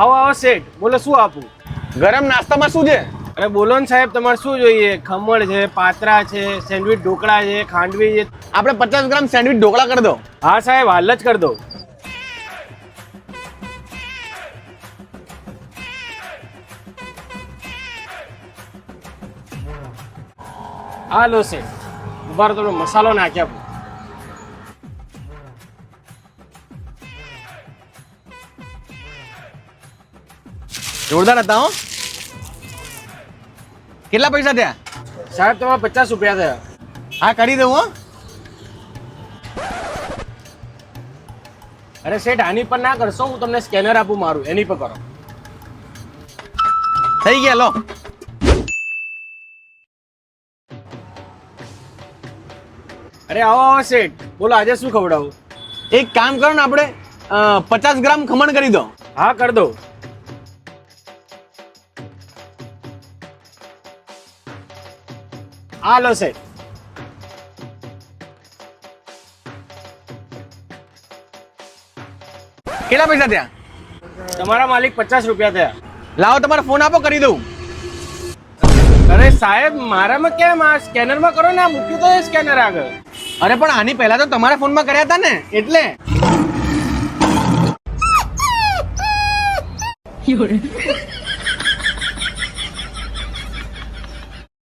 આવો આવો શેઠ, બોલો શું આપું? ગરમ નાસ્તામાં શું છે? અરે બોલો ને સાહેબ, તમારે શું જોઈએ? ખમણ છે, પાત્રા છે, સેન્ડવિચ ઢોકળા છે, ખાંડવી છે. આપણે 50 ગ્રામ સેન્ડવિચ ઢોકળા કરી દો. હા સાહેબ, હાલ જ કરી દો. હાલો શેઠ, ઉભા રહો, તમને મસાલો નાખી આપું. જોરદાર હતા હો. કેટલા પૈસા થયા? સાહેબ તમારે 50 રૂપિયા થયા. હા, કરી દઉં હો. અરે શેઠ, આની પર ના કરશો, હું તમને સ્કેનર આપું મારું, એની પર કરો. થઈ ગયા, લો. અરે આવો આવો શેઠ, બોલો આજે શું ખવડાવું? એક કામ કરો ને, આપણે 50 ગ્રામ ખમણ કરી દો. હા કરી દો. હાલો શેઠ. કેટલા પૈસા થયા? તમારા માલિક 50 રૂપિયા થયા. લાવો, તમારો ફોન આપો, કરી દઉં. અરે સાહેબ, મારામાં કેમ? આ સ્કેનરમાં કરો ને, આ મૂક્યું તો એ સ્કેનર આગળ. અરે પણ આની પહેલા તો તમારા ફોનમાં કર્યા હતા ને, એટલે.